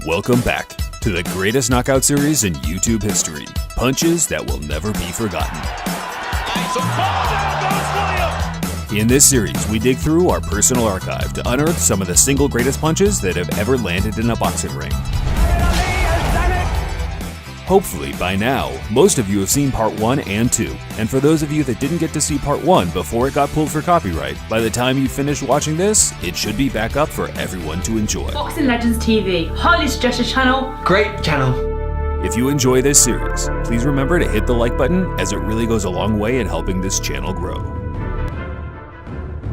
Welcome back to the greatest knockout series in YouTube history. Punches that will never be forgotten. In this series, we dig through our personal archive to unearth some of the single greatest punches that have ever landed in a boxing ring. Hopefully, by now, most of you have seen Part 1 and 2, and for those of you that didn't get to see Part 1 before it got pulled for copyright, by the time you finish watching this, it should be back up for everyone to enjoy. Boxing Legends TV, highly suggested channel. Great channel. If you enjoy this series, please remember to hit the like button, as it really goes a long way in helping this channel grow.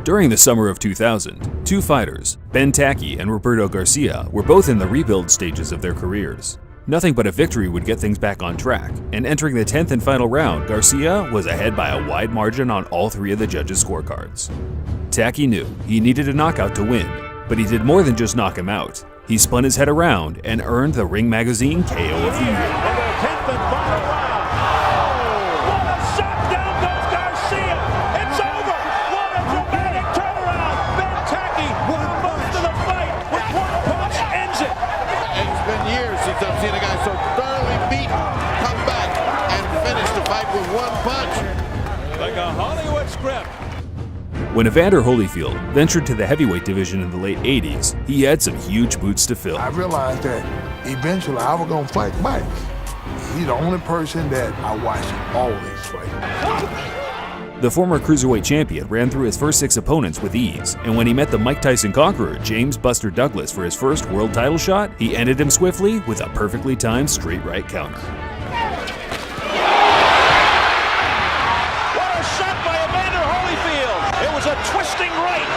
During the summer of 2000, two fighters, Ben Taki and Roberto Garcia, were both in the rebuild stages of their careers. Nothing but a victory would get things back on track, and entering the 10th and final round, Garcia was ahead by a wide margin on all three of the judges' scorecards. Taki knew he needed a knockout to win, but he did more than just knock him out. He spun his head around and earned the Ring Magazine KO of the Year. I've seen a guy so thoroughly beat, come back and finish the fight with one punch. Like a Hollywood script. When Evander Holyfield ventured to the heavyweight division in the late 80s, he had some huge boots to fill. I realized that eventually I was going to fight Mike. He's the only person that I watch always fight. The former cruiserweight champion ran through his first 6 opponents with ease, and when he met the Mike Tyson conqueror, James Buster Douglas, for his first world title shot, he ended him swiftly with a perfectly timed straight right counter. What a shot by Evander Holyfield! It was a twisting right,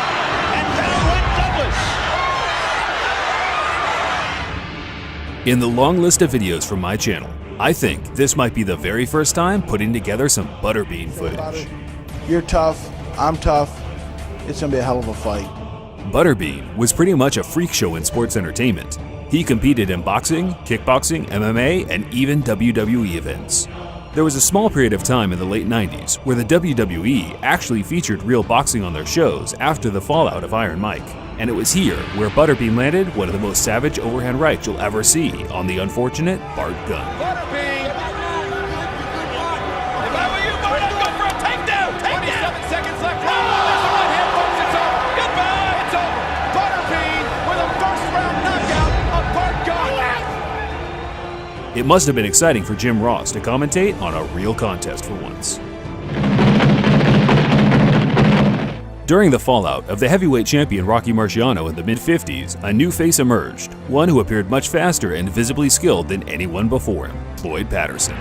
and down went Douglas. In the long list of videos from my channel, I think this might be the very first time putting together some Butterbean footage. You're tough, I'm tough, it's gonna be a hell of a fight. Butterbean was pretty much a freak show in sports entertainment. He competed in boxing, kickboxing, MMA, and even WWE events. There was a small period of time in the late 90s where the WWE actually featured real boxing on their shows after the fallout of Iron Mike. And it was here where Butterbean landed one of the most savage overhand rights you'll ever see on the unfortunate Bart Gunn. Butterbean! If I were you, Bart, I'd go for a takedown! 27 seconds left. Oh, there's the right hand, folks. It's over. Goodbye. It's over. Butterbean with a first-round knockout of Bart Gunn. It must have been exciting for Jim Ross to commentate on a real contest for once. During the fallout of the heavyweight champion Rocky Marciano in the mid-50s, a new face emerged, one who appeared much faster and visibly skilled than anyone before him, Floyd Patterson.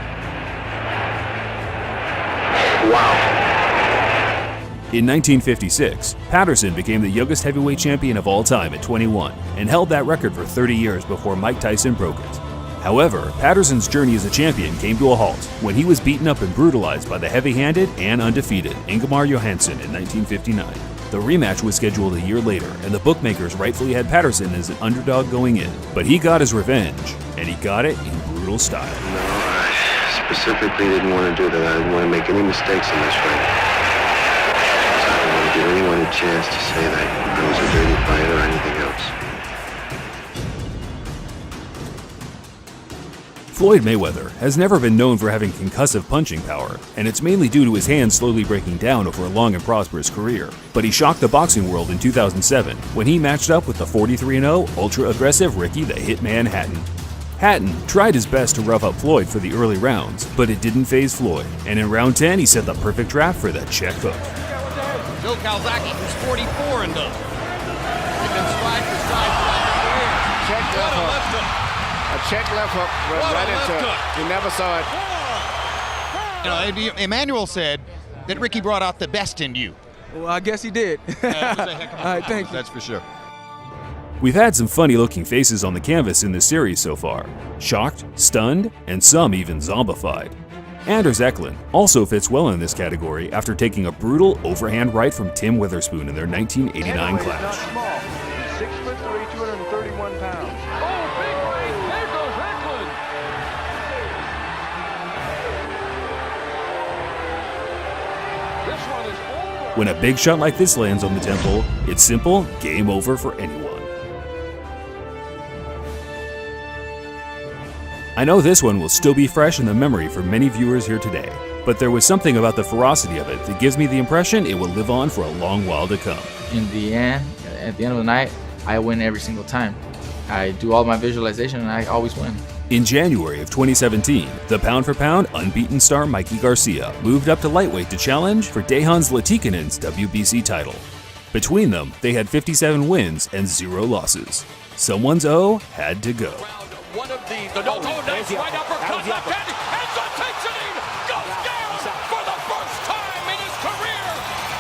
Wow. In 1956, Patterson became the youngest heavyweight champion of all time at 21 and held that record for 30 years before Mike Tyson broke it. However, Patterson's journey as a champion came to a halt when he was beaten up and brutalized by the heavy-handed and undefeated Ingemar Johansson in 1959. The rematch was scheduled a year later, and the bookmakers rightfully had Patterson as an underdog going in. But he got his revenge, and he got it in brutal style. No, I specifically didn't want to do that. I didn't want to make any mistakes in this fight. I didn't want to give anyone a chance to say that I was a dirty fighter or anything else. Floyd Mayweather has never been known for having concussive punching power, and it's mainly due to his hands slowly breaking down over a long and prosperous career. But he shocked the boxing world in 2007 when he matched up with the 43-0 ultra-aggressive Ricky the Hitman Hatton. Hatton tried his best to rough up Floyd for the early rounds, but it didn't faze Floyd, and in round 10 he set the perfect trap for the check hook. Joe Calzaghe, who's 44 and done. They've been side for side throughout their careers. Check What a left hook. A check left hook right into it. You never saw it. You know, Emmanuel said that Ricky brought out the best in you. Well, I guess he did. It was a heck of a All right, thank you. That's for sure. We've had some funny-looking faces on the canvas in this series so far. Shocked, stunned, and some even zombified. Anders Eklund also fits well in this category after taking a brutal overhand right from Tim Witherspoon in their 1989 clash. 6'3", 231 pounds. When a big shot like this lands on the temple, it's simple, game over for anyone. I know this one will still be fresh in the memory for many viewers here today, but there was something about the ferocity of it that gives me the impression it will live on for a long while to come. In the end, at the end of the night, I win every single time. I do all my visualization and I always win. In January of 2017, the pound-for-pound unbeaten star Mikey Garcia moved up to lightweight to challenge for Dejan Zlaticanen's WBC title. Between them, they had 57 wins and 0 losses. Someone's O had to go. One of the nice right uppercut left hand, and Zlaticanen goes down for the first time in his career,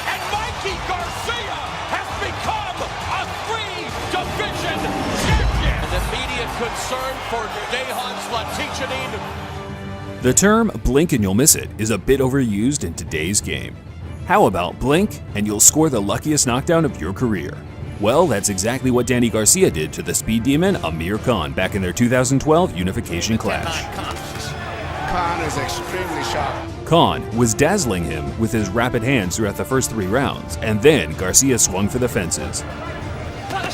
and Mikey Garcia has become a 3-division champion. An immediate concern for Dejan Zlaticanen. The term blink and you'll miss it is a bit overused in today's game. How about blink and you'll score the luckiest knockdown of your career? Well, that's exactly what Danny Garcia did to the speed demon Amir Khan back in their 2012 unification clash. Khan is extremely sharp. Khan was dazzling him with his rapid hands throughout the first 3 rounds, and then Garcia swung for the fences. Down goes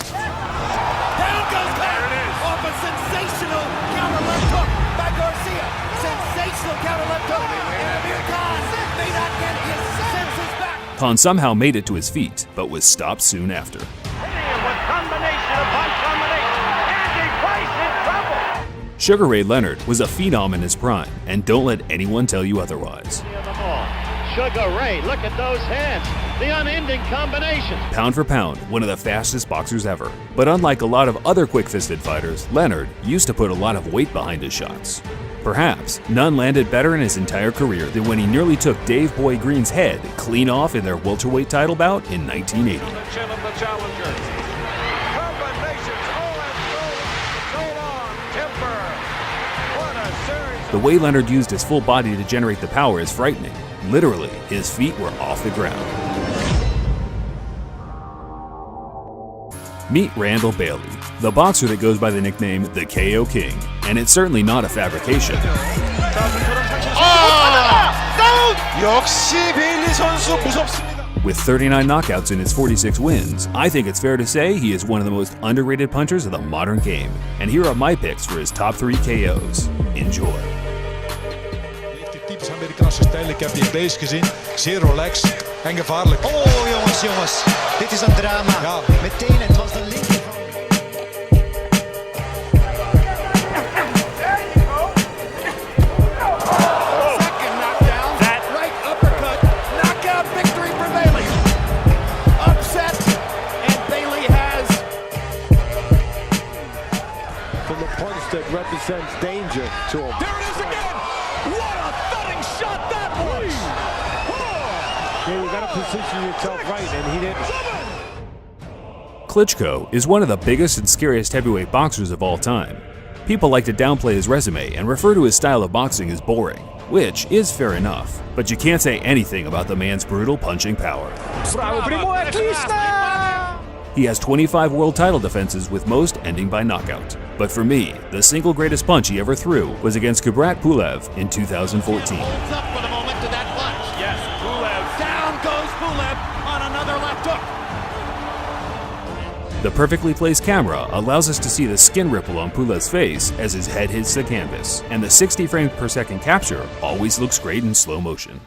Khan off a sensational counter left hook by Garcia. Sensational counter left hook. And Amir Khan may not get his senses back. Khan somehow made it to his feet, but was stopped soon after. Sugar Ray Leonard was a phenom in his prime, and don't let anyone tell you otherwise. Sugar Ray, look at those hands. The unending combination. Pound for pound, one of the fastest boxers ever. But unlike a lot of other quick-fisted fighters, Leonard used to put a lot of weight behind his shots. Perhaps none landed better in his entire career than when he nearly took Dave Boy Green's head clean off in their welterweight title bout in 1980. The way Leonard used his full body to generate the power is frightening. Literally, his feet were off the ground. Meet Randall Bailey, the boxer that goes by the nickname the KO King, and it's certainly not a fabrication. With 39 knockouts in his 46 wins, I think it's fair to say he is one of the most underrated punchers of the modern game. And here are my picks for his top 3 KO's. Enjoy. Typisch Amerikaanse stijl, ik heb die bezig gezien. Zeer relaxed en gevaarlijk. Oh jongens, dit is een drama. Ja. Meteen, het was de linker. That represents danger to him. There it is again! What a thudding shot that was! Yeah, you gotta position yourself right, and he didn't. Klitschko is one of the biggest and scariest heavyweight boxers of all time. People like to downplay his resume and refer to his style of boxing as boring, which is fair enough, but you can't say anything about the man's brutal punching power. He has 25 world title defenses, with most ending by knockout. But for me, the single greatest punch he ever threw was against Kubrat Pulev in 2014. Holds up for the moment to that punch. Yes, Pulev. Down goes Pulev on another left hook. The perfectly placed camera allows us to see the skin ripple on Pulev's face as his head hits the canvas, and the 60 frames per second capture always looks great in slow motion.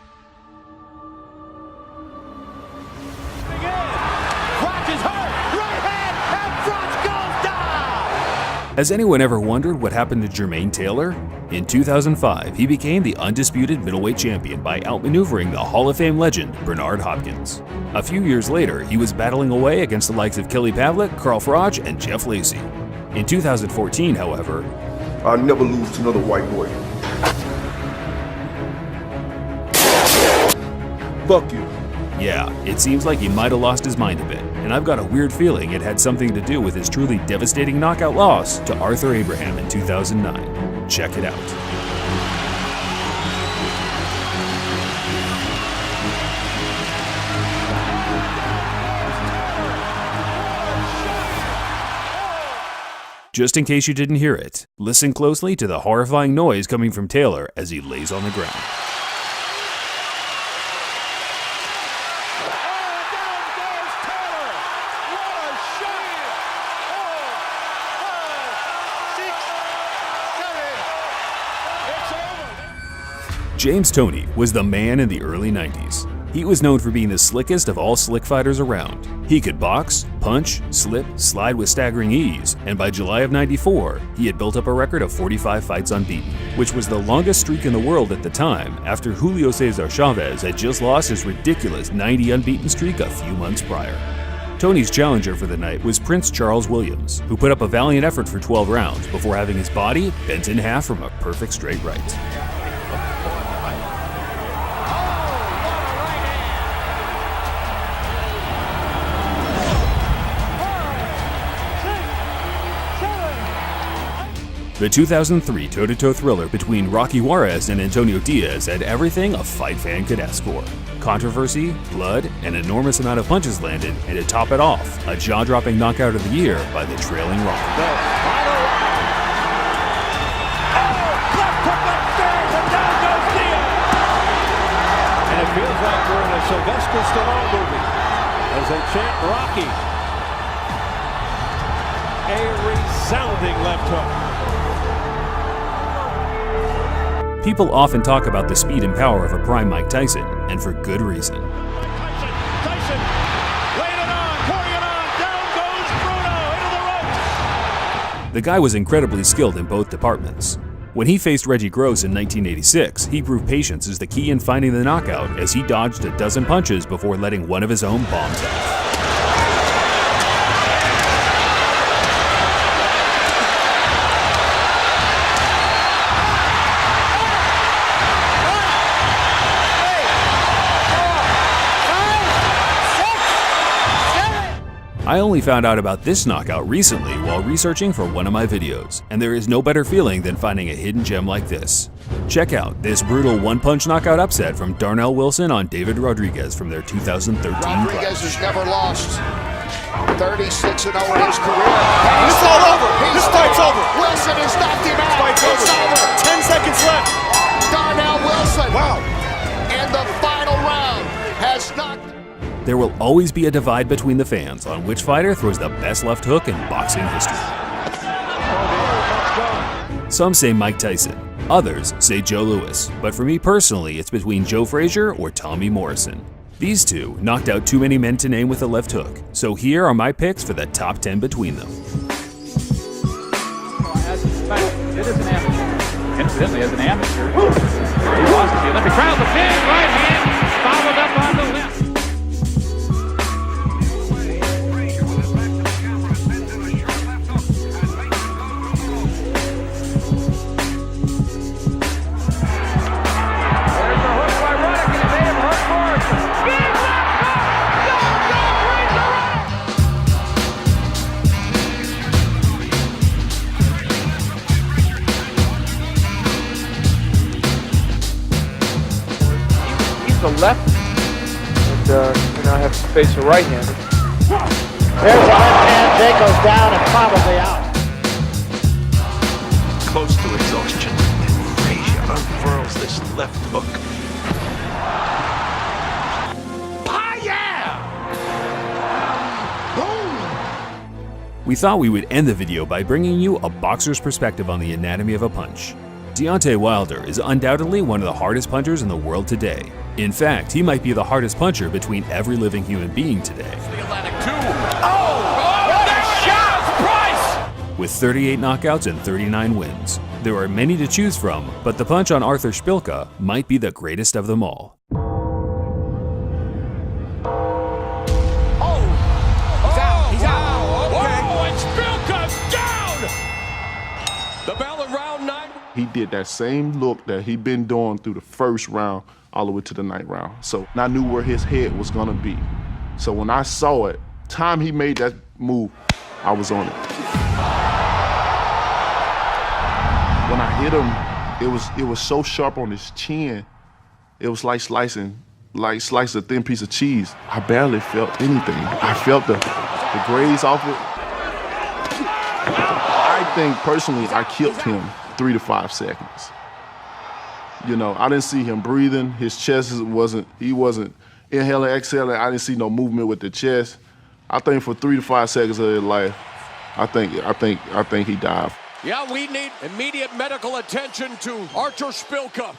Has anyone ever wondered what happened to Jermaine Taylor? In 2005, he became the undisputed middleweight champion by outmaneuvering the Hall of Fame legend Bernard Hopkins. A few years later, he was battling away against the likes of Kelly Pavlik, Carl Froch, and Jeff Lacey. In 2014, however, I'll never lose to another white boy. Fuck you. Yeah, it seems like he might have lost his mind a bit, and I've got a weird feeling it had something to do with his truly devastating knockout loss to Arthur Abraham in 2009. Check it out. Just in case you didn't hear it, listen closely to the horrifying noise coming from Taylor as he lays on the ground. James Toney was the man in the early 90s. He was known for being the slickest of all slick fighters around. He could box, punch, slip, slide with staggering ease, and by July of '94, he had built up a record of 45 fights unbeaten, which was the longest streak in the world at the time after Julio Cesar Chavez had just lost his ridiculous 90 unbeaten streak a few months prior. Toney's challenger for the night was Prince Charles Williams, who put up a valiant effort for 12 rounds before having his body bent in half from a perfect straight right. The 2003 toe-to-toe thriller between Rocky Juarez and Antonio Diaz had everything a fight fan could ask for. Controversy, blood, an enormous amount of punches landed, and to top it off, a jaw-dropping knockout of the year by the trailing Rocky. And it feels like we're in a Sylvester Stallone movie as they chant Rocky. A resounding left hook. People often talk about the speed and power of a prime Mike Tyson, and for good reason. Tyson, laid it on, pouring it on, down goes Bruno into the ropes. The guy was incredibly skilled in both departments. When he faced Reggie Gross in 1986, he proved patience is the key in finding the knockout as he dodged a dozen punches before letting one of his own bombs off. I only found out about this knockout recently while researching for one of my videos, and there is no better feeling than finding a hidden gem like this. Check out this brutal one-punch knockout upset from Darnell Wilson on David Rodriguez from their 2013 Rodriguez has never lost. 36-0 in his career. It's all over. This fight's over. Wilson has knocked him out. Fight's over. 10 seconds left. Darnell Wilson. Wow. And the final round has knocked. There will always be a divide between the fans on which fighter throws the best left hook in boxing history. Some say Mike Tyson, others say Joe Louis, but for me personally, it's between Joe Frazier or Tommy Morrison. These two knocked out too many men to name with a left hook, so here are my picks for the top 10 between them. It is an amateur. Incidentally, as an amateur, he lost to the Olympic trials. A big right hand followed up on the left. Left, and I have to face a right hand. There's a left hand, Jake goes down and probably out. Close to exhaustion, and Frazier unfurls this left hook. We thought we would end the video by bringing you a boxer's perspective on the anatomy of a punch. Deontay Wilder is undoubtedly one of the hardest punchers in the world today. In fact, he might be the hardest puncher between every living human being today. With 38 knockouts and 39 wins. There are many to choose from, but the punch on Arthur Szpilka might be the greatest of them all. He's out. Whoa, and Szpilka's down! The bell of round 9. He did that same look that he'd been doing through the first round all the way to the 9th round. So I knew where his head was gonna be. So when I saw it, time he made that move, I was on it. When I hit him, it was so sharp on his chin. It was like slicing a thin piece of cheese. I barely felt anything. I felt the graze off it. I think personally I killed him 3 to 5 seconds. You know, I didn't see him breathing. His chest he wasn't inhaling, exhaling. I didn't see no movement with the chest. I think for 3 to 5 seconds of his life, I think he died. Yeah, we need immediate medical attention to Artur Szpilka.